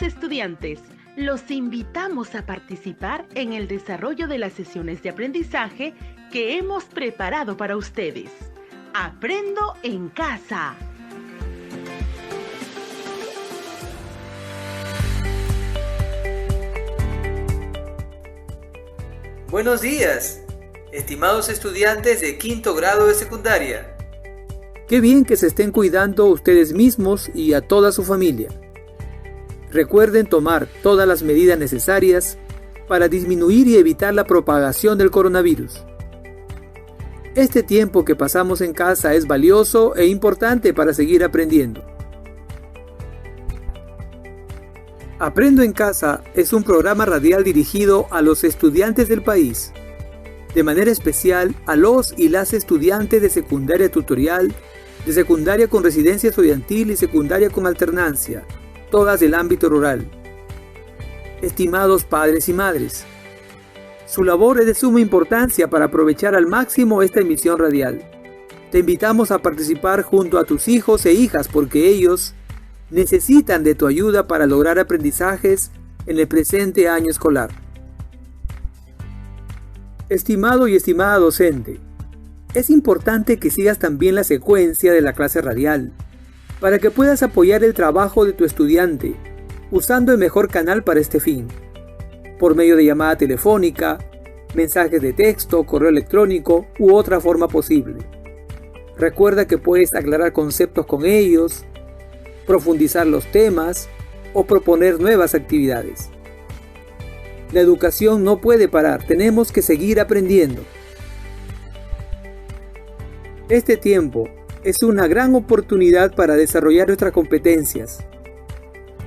Estimados estudiantes, los invitamos a participar en el desarrollo de las sesiones de aprendizaje que hemos preparado para ustedes. Aprendo en casa. Buenos días, estimados estudiantes de quinto grado de secundaria. Qué bien que se estén cuidando ustedes mismos y a toda su familia. Recuerden tomar todas las medidas necesarias para disminuir y evitar la propagación del coronavirus. Este tiempo que pasamos en casa es valioso e importante para seguir aprendiendo. Aprendo en Casa es un programa radial dirigido a los estudiantes del país, de manera especial a los y las estudiantes de secundaria tutorial, de secundaria con residencia estudiantil y secundaria con alternancia, todas del ámbito rural. Estimados padres y madres, su labor es de suma importancia para aprovechar al máximo esta emisión radial. Te invitamos a participar junto a tus hijos e hijas porque ellos necesitan de tu ayuda para lograr aprendizajes en el presente año escolar. Estimado y estimada docente, es importante que sigas también la secuencia de la clase radial para que puedas apoyar el trabajo de tu estudiante usando el mejor canal para este fin, por medio de llamada telefónica, mensajes de texto, correo electrónico u otra forma posible. Recuerda que puedes aclarar conceptos con ellos, profundizar los temas o proponer nuevas actividades. La educación no puede parar, tenemos que seguir aprendiendo. Este tiempo es una gran oportunidad para desarrollar nuestras competencias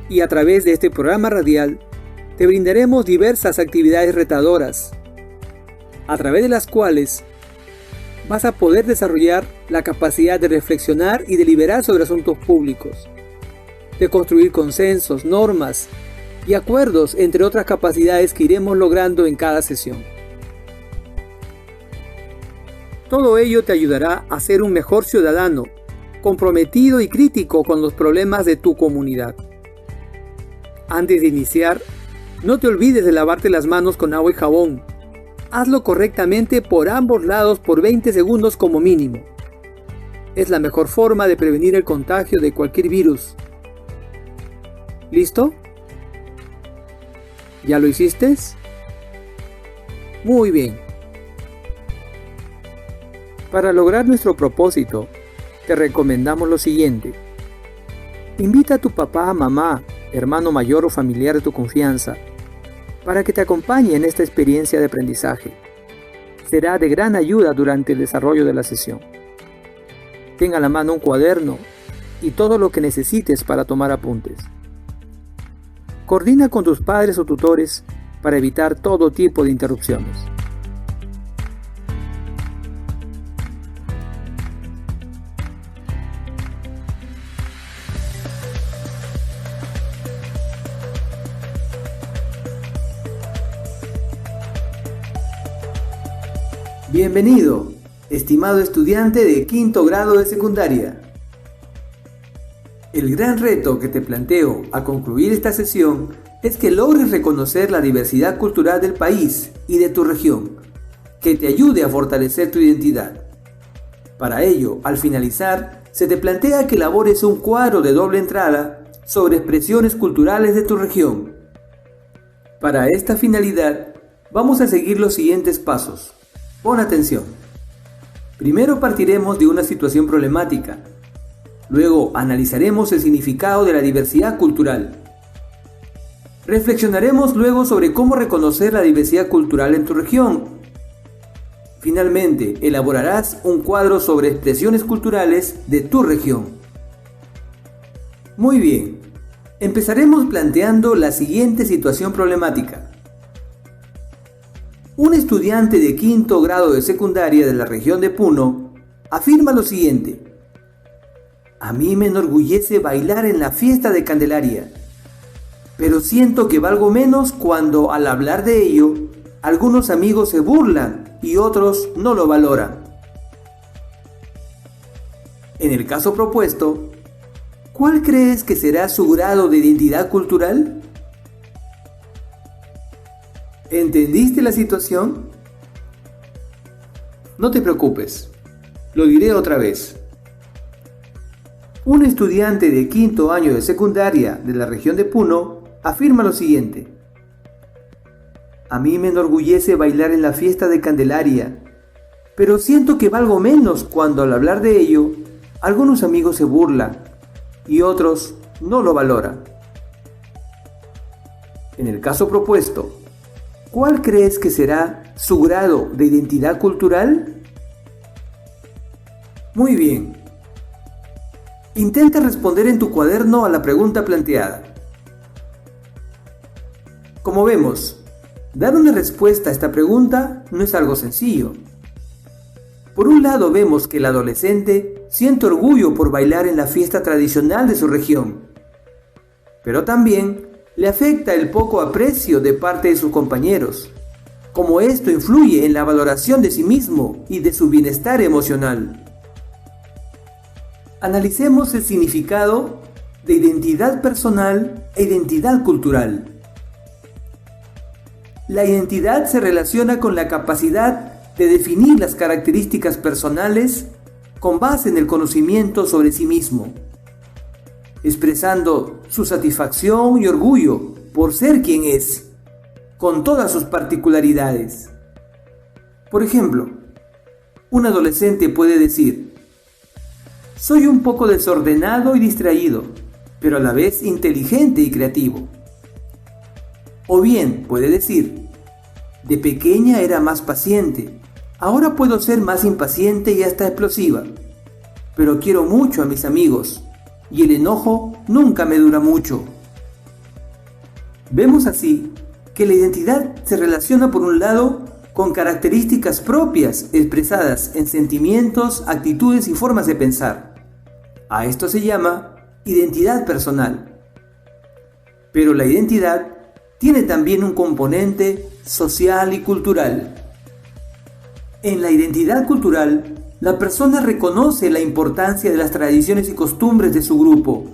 y a través de este programa radial te brindaremos diversas actividades retadoras, a través de las cuales vas a poder desarrollar la capacidad de reflexionar y deliberar sobre asuntos públicos, de construir consensos, normas y acuerdos, entre otras capacidades que iremos logrando en cada sesión. Todo ello te ayudará a ser un mejor ciudadano, comprometido y crítico con los problemas de tu comunidad. Antes de iniciar, no te olvides de lavarte las manos con agua y jabón. Hazlo correctamente por ambos lados por 20 segundos como mínimo. Es la mejor forma de prevenir el contagio de cualquier virus. ¿Listo? ¿Ya lo hiciste? Muy bien. Para lograr nuestro propósito, te recomendamos lo siguiente. Invita a tu papá, mamá, hermano mayor o familiar de tu confianza para que te acompañe en esta experiencia de aprendizaje. Será de gran ayuda durante el desarrollo de la sesión. Ten a la mano un cuaderno y todo lo que necesites para tomar apuntes. Coordina con tus padres o tutores para evitar todo tipo de interrupciones. Bienvenido, estimado estudiante de quinto grado de secundaria. El gran reto que te planteo al concluir esta sesión es que logres reconocer la diversidad cultural del país y de tu región, que te ayude a fortalecer tu identidad. Para ello, al finalizar, se te plantea que elabores un cuadro de doble entrada sobre expresiones culturales de tu región. Para esta finalidad, vamos a seguir los siguientes pasos. Pon atención. Primero partiremos de una situación problemática. Luego analizaremos el significado de la diversidad cultural. Reflexionaremos luego sobre cómo reconocer la diversidad cultural en tu región. Finalmente, elaborarás un cuadro sobre expresiones culturales de tu región. Muy bien. Empezaremos planteando la siguiente situación problemática. Un estudiante de quinto grado de secundaria de la región de Puno afirma lo siguiente. A mí me enorgullece bailar en la fiesta de Candelaria, pero siento que valgo menos cuando al hablar de ello, algunos amigos se burlan y otros no lo valoran. En el caso propuesto, ¿Cuál crees que será su grado de identidad cultural? ¿Entendiste la situación? No te preocupes, lo diré otra vez. Un estudiante de quinto año de secundaria de la región de Puno afirma lo siguiente: a mí me enorgullece bailar en la fiesta de Candelaria, pero siento que valgo menos cuando al hablar de ello, algunos amigos se burlan y otros no lo valoran. En el caso propuesto, ¿cuál crees que será su grado de identidad cultural? Muy bien. Intenta responder en tu cuaderno a la pregunta planteada. Como vemos, dar una respuesta a esta pregunta no es algo sencillo. Por un lado vemos que el adolescente siente orgullo por bailar en la fiesta tradicional de su región, pero también le afecta el poco aprecio de parte de sus compañeros, como esto influye en la valoración de sí mismo y de su bienestar emocional. Analicemos el significado de identidad personal e identidad cultural. La identidad se relaciona con la capacidad de definir las características personales con base en el conocimiento sobre sí mismo, expresando su satisfacción y orgullo por ser quien es, con todas sus particularidades. Por ejemplo, un adolescente puede decir: soy un poco desordenado y distraído, pero a la vez inteligente y creativo. O bien puede decir: de pequeña era más paciente, ahora puedo ser más impaciente y hasta explosiva, pero quiero mucho a mis amigos y el enojo nunca me dura mucho. Vemos así que la identidad se relaciona por un lado con características propias expresadas en sentimientos, actitudes y formas de pensar. A esto se llama identidad personal. Pero la identidad tiene también un componente social y cultural. En la identidad cultural, la persona reconoce la importancia de las tradiciones y costumbres de su grupo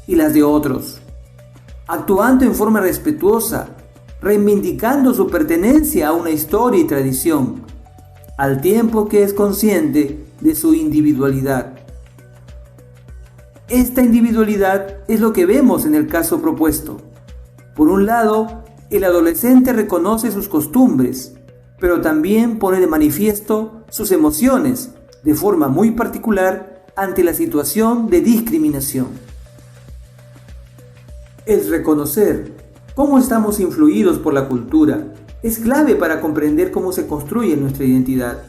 y las de otros, actuando en forma respetuosa, reivindicando su pertenencia a una historia y tradición, al tiempo que es consciente de su individualidad. Esta individualidad es lo que vemos en el caso propuesto. Por un lado, el adolescente reconoce sus costumbres, pero también pone de manifiesto sus emociones de forma muy particular ante la situación de discriminación. El reconocer cómo estamos influidos por la cultura es clave para comprender cómo se construye nuestra identidad.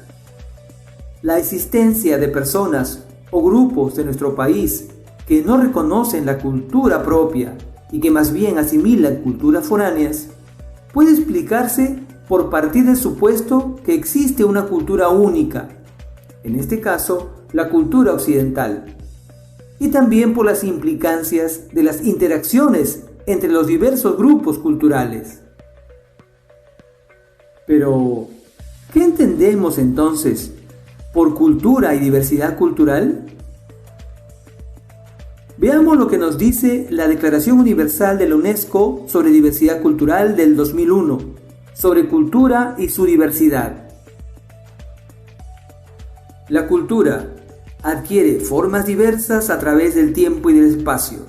La existencia de personas o grupos de nuestro país que no reconocen la cultura propia y que más bien asimilan culturas foráneas puede explicarse por partir del supuesto que existe una cultura única, en este caso la cultura occidental, y también por las implicancias de las interacciones entre los diversos grupos culturales. Pero, ¿qué entendemos entonces por cultura y diversidad cultural? Veamos lo que nos dice la Declaración Universal de la UNESCO sobre Diversidad Cultural del 2001, sobre cultura y su diversidad. La cultura adquiere formas diversas a través del tiempo y del espacio.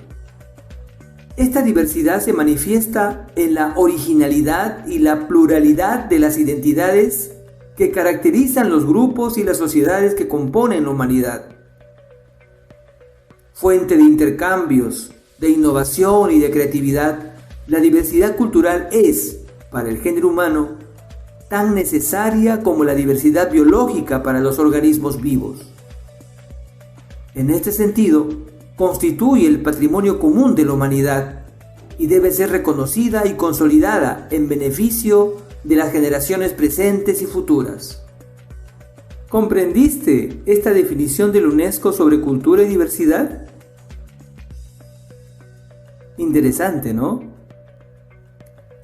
Esta diversidad se manifiesta en la originalidad y la pluralidad de las identidades que caracterizan los grupos y las sociedades que componen la humanidad. Fuente de intercambios, de innovación y de creatividad, la diversidad cultural es, para el género humano, tan necesaria como la diversidad biológica para los organismos vivos. En este sentido, constituye el patrimonio común de la humanidad y debe ser reconocida y consolidada en beneficio de las generaciones presentes y futuras. ¿Comprendiste esta definición de la UNESCO sobre cultura y diversidad? Interesante, ¿no?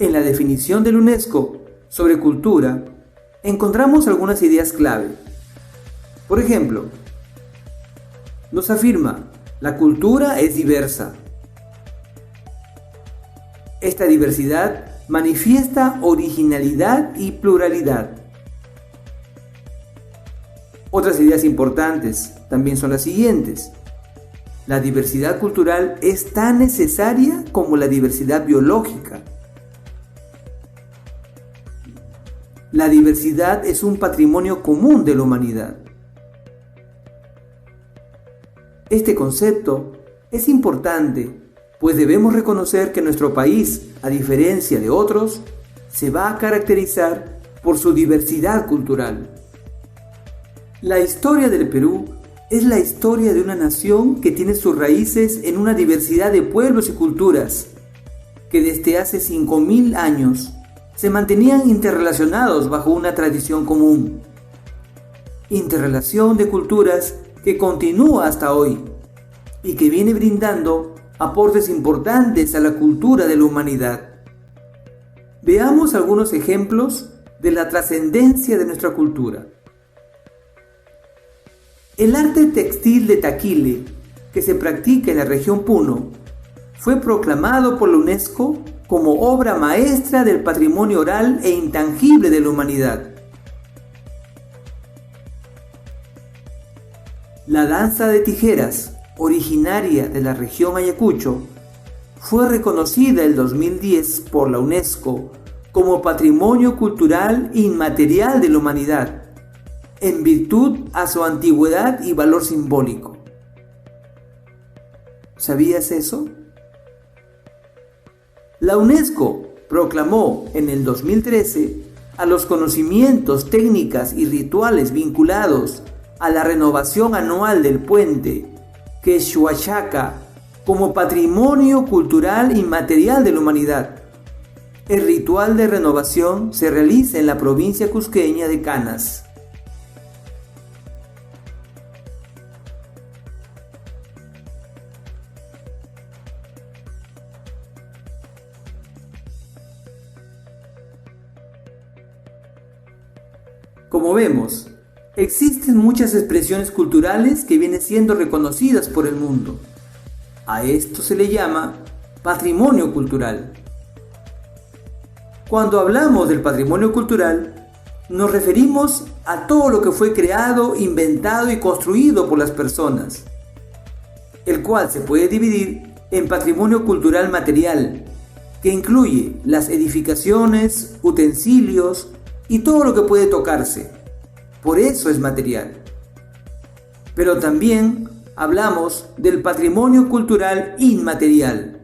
En la definición de la UNESCO sobre cultura, encontramos algunas ideas clave. Por ejemplo, nos afirma La cultura es diversa. Esta diversidad manifiesta originalidad y pluralidad. Otras ideas importantes también son las siguientes. La diversidad cultural es tan necesaria como la diversidad biológica. La diversidad es un patrimonio común de la humanidad. Este concepto es importante, pues debemos reconocer que nuestro país, a diferencia de otros, se va a caracterizar por su diversidad cultural. La historia del Perú es la historia de una nación que tiene sus raíces en una diversidad de pueblos y culturas, que desde hace 5.000 años se mantenían interrelacionados bajo una tradición común. Interrelación de culturas que continúa hasta hoy y que viene brindando aportes importantes a la cultura de la humanidad. Veamos algunos ejemplos de la trascendencia de nuestra cultura. El arte textil de Taquile, que se practica en la región Puno, fue proclamado por la UNESCO como obra maestra del patrimonio oral e intangible de la humanidad. La danza de tijeras, originaria de la región Ayacucho, fue reconocida en 2010 por la UNESCO como Patrimonio Cultural Inmaterial de la Humanidad, en virtud a su antigüedad y valor simbólico. ¿Sabías eso? La UNESCO proclamó en el 2013 a los conocimientos, técnicas y rituales vinculados a la renovación anual del puente Quechua-Chaca como Patrimonio Cultural Inmaterial de la Humanidad. El ritual de renovación se realiza en la provincia cusqueña de Canas. Como vemos, existen muchas expresiones culturales que vienen siendo reconocidas por el mundo. A esto se le llama patrimonio cultural. Cuando hablamos del patrimonio cultural, nos referimos a todo lo que fue creado, inventado y construido por las personas, el cual se puede dividir en patrimonio cultural material, que incluye las edificaciones, utensilios y todo lo que puede tocarse. Por eso es material. Pero también hablamos del patrimonio cultural inmaterial,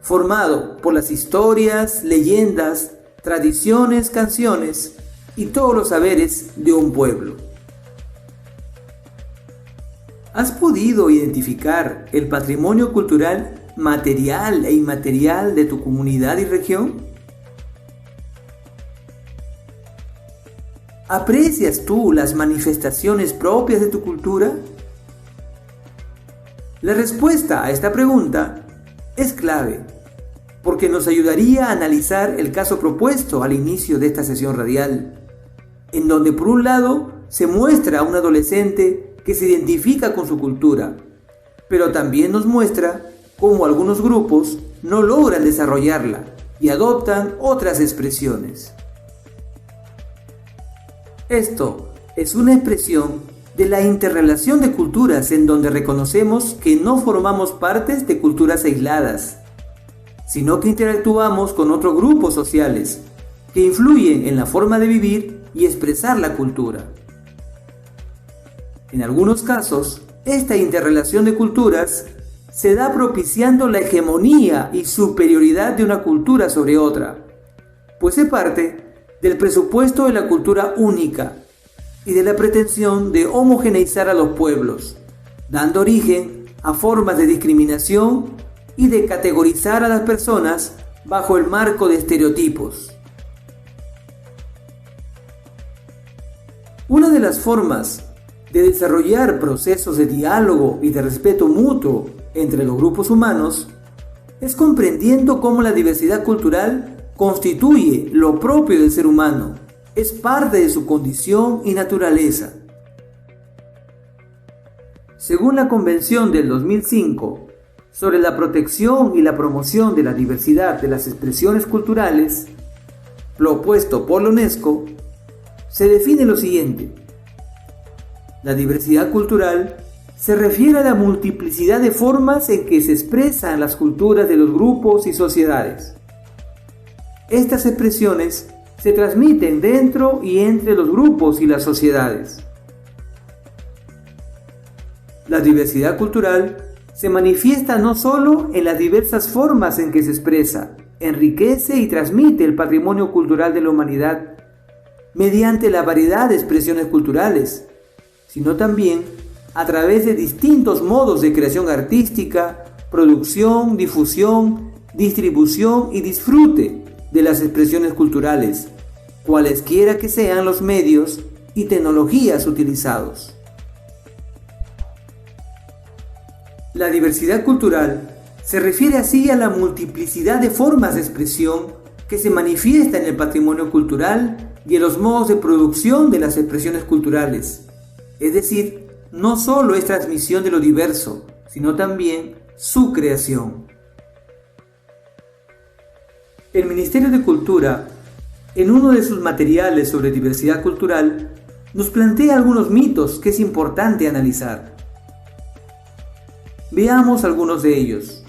formado por las historias, leyendas, tradiciones, canciones y todos los saberes de un pueblo. ¿Has podido identificar el patrimonio cultural material e inmaterial de tu comunidad y región? ¿Aprecias tú las manifestaciones propias de tu cultura? La respuesta a esta pregunta es clave, porque nos ayudaría a analizar el caso propuesto al inicio de esta sesión radial, en donde por un lado se muestra a un adolescente que se identifica con su cultura, pero también nos muestra cómo algunos grupos no logran desarrollarla y adoptan otras expresiones. Esto es una expresión de la interrelación de culturas en donde reconocemos que no formamos partes de culturas aisladas, sino que interactuamos con otros grupos sociales que influyen en la forma de vivir y expresar la cultura. En algunos casos, esta interrelación de culturas se da propiciando la hegemonía y superioridad de una cultura sobre otra, pues se parte del presupuesto de la cultura única y de la pretensión de homogeneizar a los pueblos, dando origen a formas de discriminación y de categorizar a las personas bajo el marco de estereotipos. Una de las formas de desarrollar procesos de diálogo y de respeto mutuo entre los grupos humanos es comprendiendo cómo la diversidad cultural constituye lo propio del ser humano, es parte de su condición y naturaleza. Según la Convención del 2005 sobre la protección y la promoción de la diversidad de las expresiones culturales, propuesto por la UNESCO, se define lo siguiente: la diversidad cultural se refiere a la multiplicidad de formas en que se expresan las culturas de los grupos y sociedades. Estas expresiones se transmiten dentro y entre los grupos y las sociedades. La diversidad cultural se manifiesta no solo en las diversas formas en que se expresa, enriquece y transmite el patrimonio cultural de la humanidad mediante la variedad de expresiones culturales, sino también a través de distintos modos de creación artística, producción, difusión, distribución y disfrute de las expresiones culturales, cualesquiera que sean los medios y tecnologías utilizados. La diversidad cultural se refiere así a la multiplicidad de formas de expresión que se manifiesta en el patrimonio cultural y en los modos de producción de las expresiones culturales. Es decir, no solo es transmisión de lo diverso, sino también su creación. El Ministerio de Cultura, en uno de sus materiales sobre diversidad cultural, nos plantea algunos mitos que es importante analizar. Veamos algunos de ellos.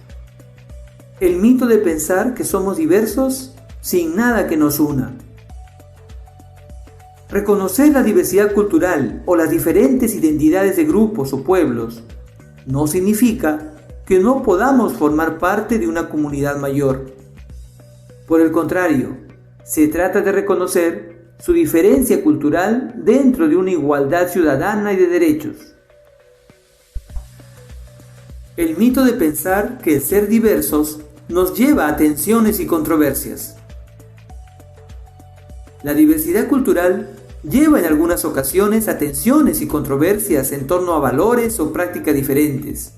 El mito de pensar que somos diversos sin nada que nos una. Reconocer la diversidad cultural o las diferentes identidades de grupos o pueblos no significa que no podamos formar parte de una comunidad mayor. Por el contrario, se trata de reconocer su diferencia cultural dentro de una igualdad ciudadana y de derechos. El mito de pensar que el ser diversos nos lleva a tensiones y controversias. La diversidad cultural lleva en algunas ocasiones a tensiones y controversias en torno a valores o prácticas diferentes.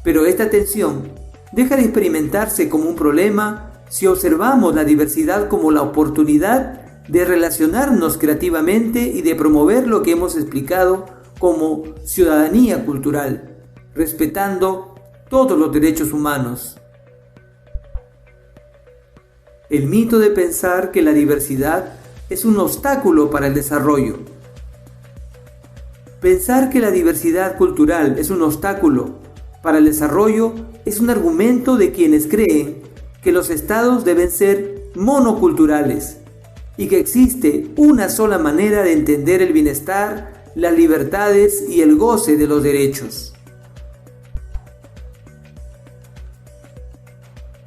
Pero esta tensión deja de experimentarse como un problema si observamos la diversidad como la oportunidad de relacionarnos creativamente y de promover lo que hemos explicado como ciudadanía cultural, respetando todos los derechos humanos. El mito de pensar que la diversidad es un obstáculo para el desarrollo. Pensar que la diversidad cultural es un obstáculo para el desarrollo es un argumento de quienes creen que los estados deben ser monoculturales y que existe una sola manera de entender el bienestar, las libertades y el goce de los derechos.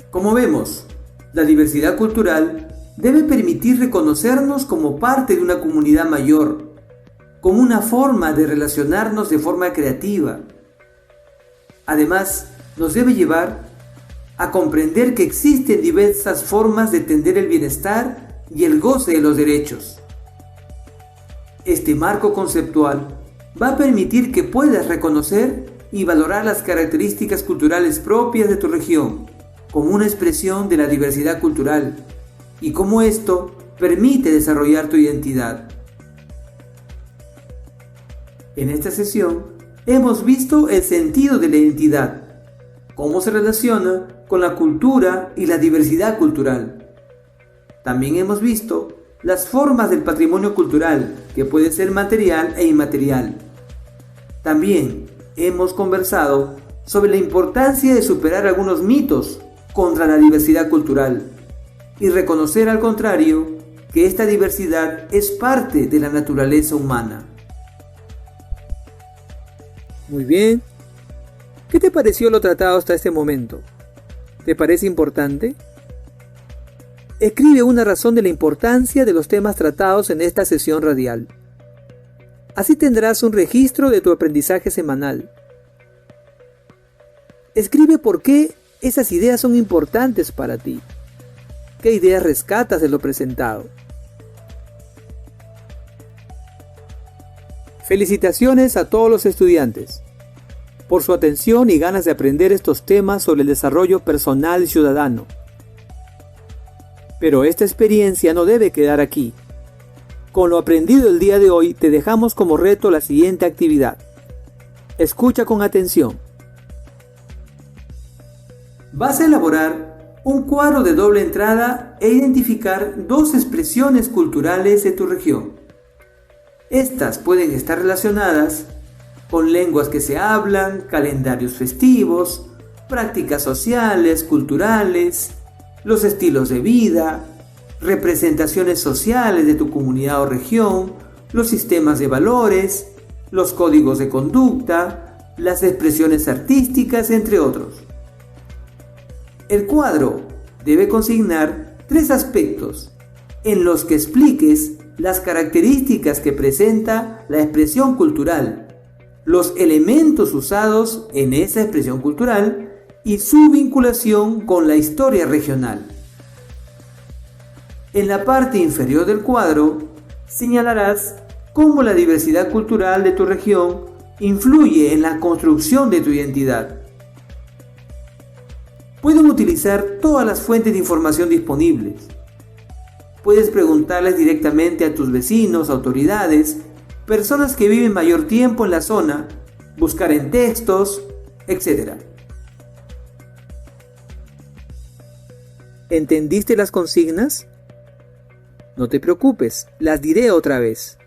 Como vemos, la diversidad cultural debe permitir reconocernos como parte de una comunidad mayor, como una forma de relacionarnos de forma creativa. Además, nos debe llevar a comprender que existen diversas formas de entender el bienestar y el goce de los derechos. Este marco conceptual va a permitir que puedas reconocer y valorar las características culturales propias de tu región, como una expresión de la diversidad cultural, y cómo esto permite desarrollar tu identidad. En esta sesión hemos visto el sentido de la identidad, cómo se relaciona con la cultura y la diversidad cultural. También hemos visto las formas del patrimonio cultural, que puede ser material e inmaterial. También hemos conversado sobre la importancia de superar algunos mitos contra la diversidad cultural y reconocer al contrario que esta diversidad es parte de la naturaleza humana. Muy bien. ¿Qué te pareció lo tratado hasta este momento? ¿Te parece importante? Escribe una razón de la importancia de los temas tratados en esta sesión radial. Así tendrás un registro de tu aprendizaje semanal. Escribe por qué esas ideas son importantes para ti. ¿Qué ideas rescatas de lo presentado? Felicitaciones a todos los estudiantes por su atención y ganas de aprender estos temas sobre el desarrollo personal y ciudadano. Pero esta experiencia no debe quedar aquí. Con lo aprendido el día de hoy, te dejamos como reto la siguiente actividad. Escucha con atención. Vas a elaborar un cuadro de doble entrada e identificar dos expresiones culturales de tu región. Estas pueden estar relacionadas con lenguas que se hablan, calendarios festivos, prácticas sociales, culturales, los estilos de vida, representaciones sociales de tu comunidad o región, los sistemas de valores, los códigos de conducta, las expresiones artísticas, entre otros. El cuadro debe consignar 3 aspectos en los que expliques las características que presenta la expresión cultural, los elementos usados en esa expresión cultural y su vinculación con la historia regional. En la parte inferior del cuadro señalarás cómo la diversidad cultural de tu región influye en la construcción de tu identidad. Pueden utilizar todas las fuentes de información disponibles. Puedes preguntarles directamente a tus vecinos, autoridades, personas que viven mayor tiempo en la zona, buscar en textos, etc. ¿Entendiste las consignas? No te preocupes, las diré otra vez.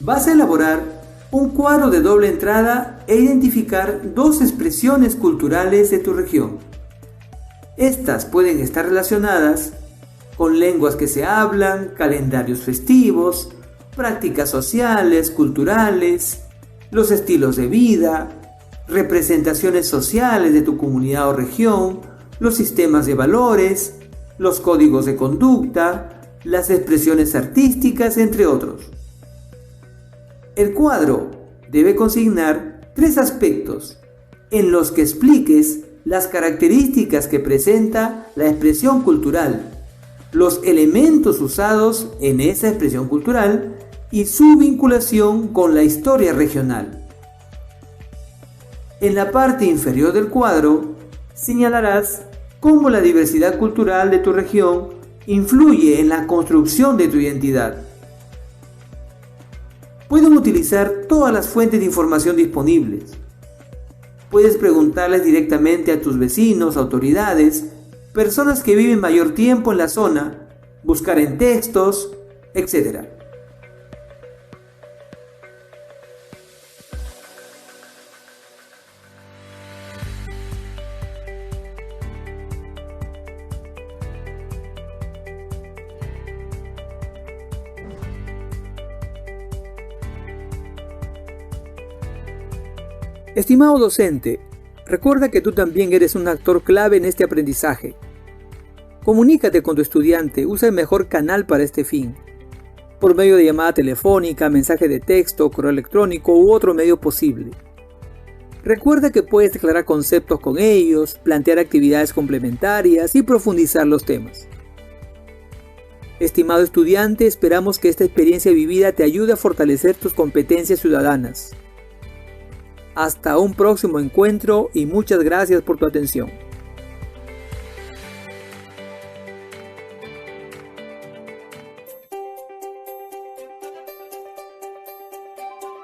Vas a elaborar un cuadro de doble entrada e identificar dos expresiones culturales de tu región. Estas pueden estar relacionadas con lenguas que se hablan, calendarios festivos, prácticas sociales, culturales, los estilos de vida, representaciones sociales de tu comunidad o región, los sistemas de valores, los códigos de conducta, las expresiones artísticas, entre otros. El cuadro debe consignar 3 aspectos en los que expliques las características que presenta la expresión cultural, los elementos usados en esa expresión cultural y su vinculación con la historia regional. En la parte inferior del cuadro señalarás cómo la diversidad cultural de tu región influye en la construcción de tu identidad. Pueden utilizar todas las fuentes de información disponibles. Puedes preguntarles directamente a tus vecinos, autoridades, personas que viven mayor tiempo en la zona, buscar en textos, etc. Estimado docente, recuerda que tú también eres un actor clave en este aprendizaje. Comunícate con tu estudiante, usa el mejor canal para este fin, por medio de llamada telefónica, mensaje de texto, correo electrónico u otro medio posible. Recuerda que puedes declarar conceptos con ellos, plantear actividades complementarias y profundizar los temas. Estimado estudiante, esperamos que esta experiencia vivida te ayude a fortalecer tus competencias ciudadanas. Hasta un próximo encuentro y muchas gracias por tu atención.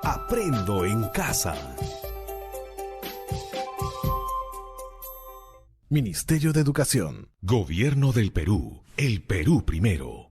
Aprendo en casa. Ministerio de Educación. Gobierno del Perú. El Perú primero.